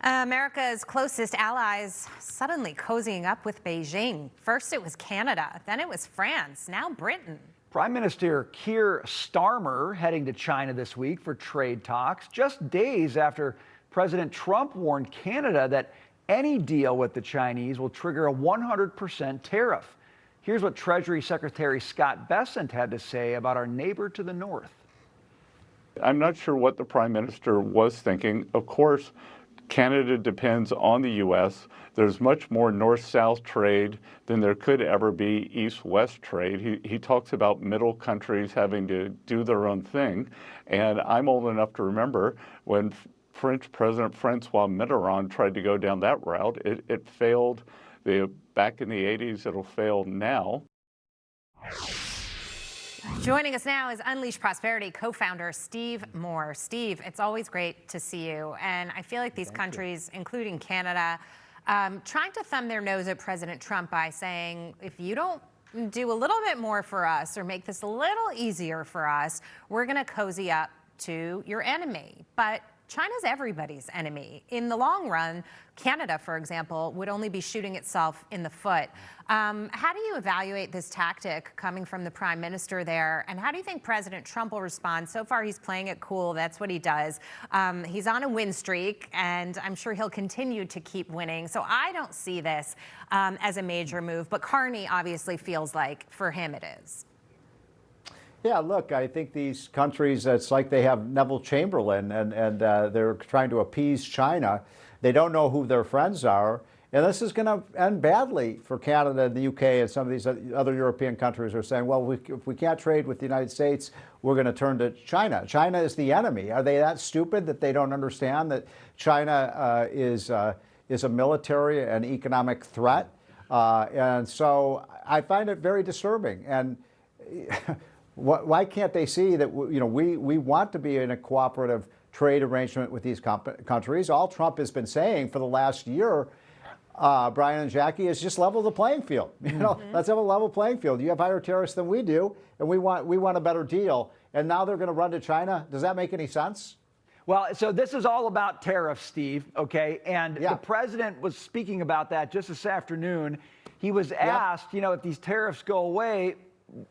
America's closest allies suddenly cozying up with Beijing. First it was Canada, then it was France, now Britain. Prime Minister Keir Starmer heading to China this week for trade talks, just days after President Trump warned Canada that any deal with the Chinese will trigger a 100% tariff. Here's what Treasury Secretary Scott Bessent had to say about our neighbor to the north. I'm not sure what the Prime Minister was thinking. Of course, Canada depends on the U.S. There's much more north-south trade than there could ever be east-west trade. He talks about middle countries having to do their own thing. And I'm old enough to remember when French President Francois Mitterrand tried to go down that route. It failed back in the 80s. It'll fail now. Joining us now is Unleash Prosperity co-founder Steve Moore. Steve, it's always great to see you. And I feel like these countries, including Canada, trying to thumb their nose at President Trump by saying, if you don't do a little bit more for us or make this a little easier for us, we're going to cozy up to your enemy. But China's everybody's enemy. In the long run, Canada, for example, would only be shooting itself in the foot. How do you evaluate this tactic coming from the Prime Minister there? And how do you think President Trump will respond? So far, he's playing it cool. That's what he does. He's on a win streak, and I'm sure he'll continue to keep winning. So I don't see this as a major move. But Carney obviously feels like for him it is. Yeah, look, I think these countries, it's like they have Neville Chamberlain and they're trying to appease China. They don't know who their friends are. And this is going to end badly for Canada and the UK, and some of these other European countries are saying, well, if we can't trade with the United States, we're going to turn to China. China is the enemy. Are they that stupid that they don't understand that China is a military and economic threat? And so I find it very disturbing. And why can't they see that we want to be in a cooperative trade arrangement with these countries? All Trump has been saying for the last year, Brian and Jackie, is just level the playing field. Let's have a level playing field. You have higher tariffs than we do, and we want a better deal. And now they're going to run to China. Does that make any sense? Well, so this is all about tariffs, Steve, okay? And yeah. The president was speaking about that just this afternoon. He was asked, if these tariffs go away,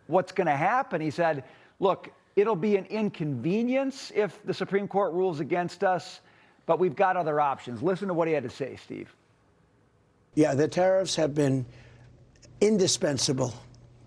what's going to happen? He said, look, it'll be an inconvenience if the Supreme Court rules against us, but we've got other options. Listen to what he had to say, Steve. Yeah, the tariffs have been indispensable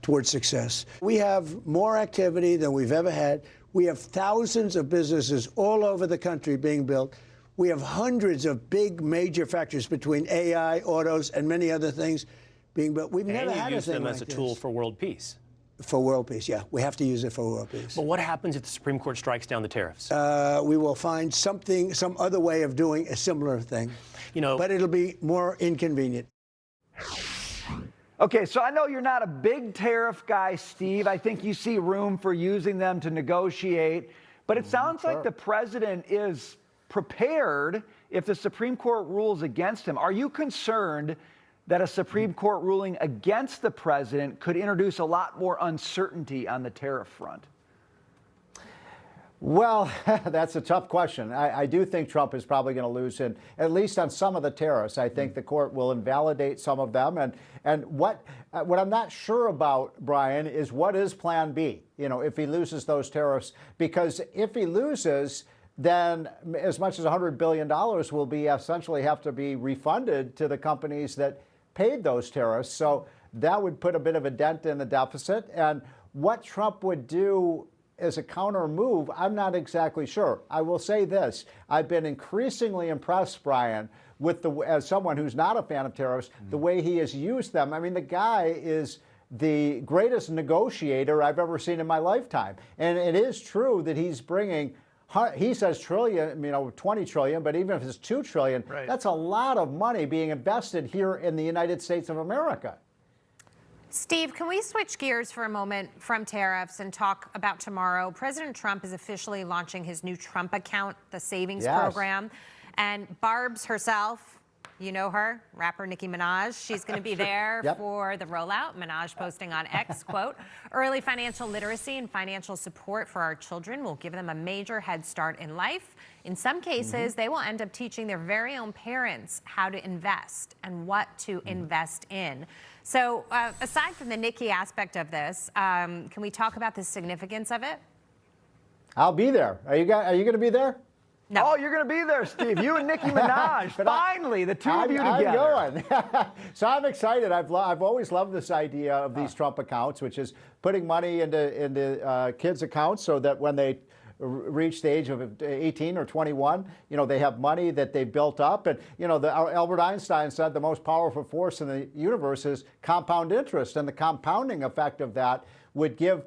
towards success. We have more activity than we've ever had. We have thousands of businesses all over the country being built. We have hundreds of big major factories between AI, autos, and many other things being built. We've never had a thing like this. And you use them as a tool for world peace. For world peace, yeah. We have to use it for world peace. But what happens if the Supreme Court strikes down the tariffs? We will find some other way of doing a similar thing. But it'll be more inconvenient. Okay, so I know you're not a big tariff guy, Steve. I think you see room for using them to negotiate. But it sounds like the president is prepared if the Supreme Court rules against him. Are you concerned that a Supreme Court ruling against the president could introduce a lot more uncertainty on the tariff front? Well, that's a tough question. I do think Trump is probably going to lose, at least on some of the tariffs. I think the court will invalidate some of them. And what I'm not sure about, Brian, is what is Plan B, if he loses those tariffs. Because if he loses, then as much as $100 billion will be essentially have to be refunded to the companies that paid those tariffs. So that would put a bit of a dent in the deficit. And what Trump would do as a counter move, I'm not exactly sure. I will say this. I've been increasingly impressed, Brian, with as someone who's not a fan of tariffs, the way he has used them. I mean, the guy is the greatest negotiator I've ever seen in my lifetime. And it is true that he's bringing, he says trillion, 20 trillion, but even if it's 2 trillion, that's a lot of money being invested here in the United States of America. Steve, can we switch gears for a moment from tariffs and talk about tomorrow? President Trump is officially launching his new Trump account, the savings program. And Barb's herself, You know her, rapper Nicki Minaj. She's going to be there Yep. for the rollout. Minaj posting on X, quote, early financial literacy and financial support for our children will give them a major head start in life. In some cases, they will end up teaching their very own parents how to invest and what to invest in. So aside from the Nicki aspect of this, can we talk about the significance of it? I'll be there. Are you going to be there? No. Oh, you're going to be there, Steve. You and Nicki Minaj. Finally, the two of you together. I'm going. So I'm excited. I've always loved this idea of these Trump accounts, which is putting money into kids' accounts so that when they reach the age of 18 or 21, they have money that they've built up. And, Albert Einstein said the most powerful force in the universe is compound interest. And the compounding effect of that would give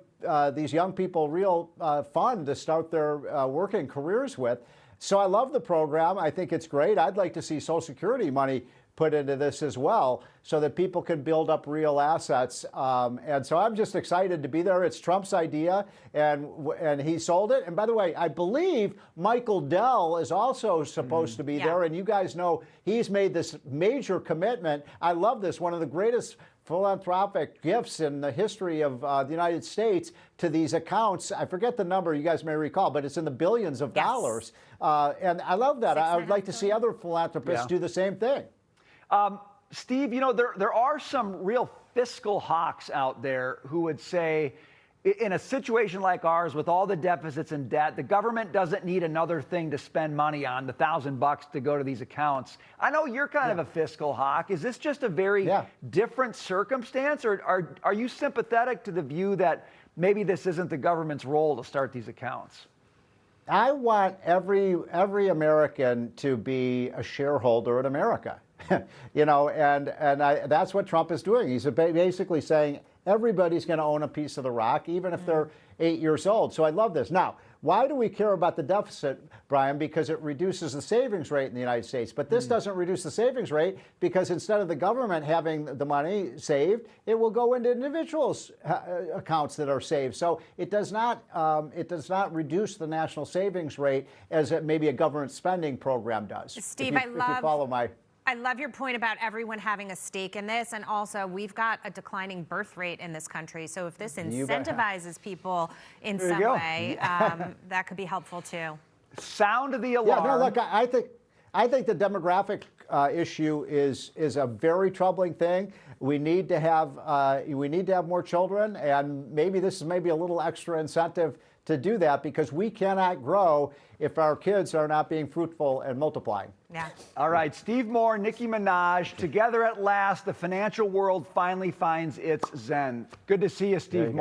these young people real fun to start their working careers with. So I love the program. I think it's great. I'd like to see Social Security money put into this as well so that people can build up real assets. And so I'm just excited to be there. It's Trump's idea, and he sold it. And by the way, I believe Michael Dell is also supposed to be there. And you guys know he's made this major commitment. I love this. One of the greatest philanthropic gifts in the history of the United States to these accounts. I forget the number, you guys may recall, but it's in the billions of dollars. And I love that. I would like to see other philanthropists do the same thing. Steve, there are some real fiscal hawks out there who would say, in a situation like ours, with all the deficits and debt, the government doesn't need another thing to spend money on, the $1,000 to go to these accounts. I know you're kind of a fiscal hawk. Is this just a very different circumstance, or are you sympathetic to the view that maybe this isn't the government's role to start these accounts? I want every American to be a shareholder in America. That's what Trump is doing. He's basically saying everybody's going to own a piece of the rock, even if they're 8 years old. So I love this. Now, why do we care about the deficit, Brian? Because it reduces the savings rate in the United States. But this doesn't reduce the savings rate because instead of the government having the money saved, it will go into individuals' accounts that are saved. So it does not reduce the national savings rate as maybe a government spending program does. Steve, if you follow my... I love your point about everyone having a stake in this. And also, we've got a declining birth rate in this country. So if this incentivizes people in some way, that could be helpul too. Sound the alarm. Yeah, no, look, I think the demographic issue is a very troubling thing. We need to have more children, and maybe this is maybe a little extra incentive to do that because we cannot grow if our kids are not being fruitful and multiplying. Yeah. All right, Steve Moore, Nicki Minaj, together at last. The financial world finally finds its zen. Good to see you, Steve Moore.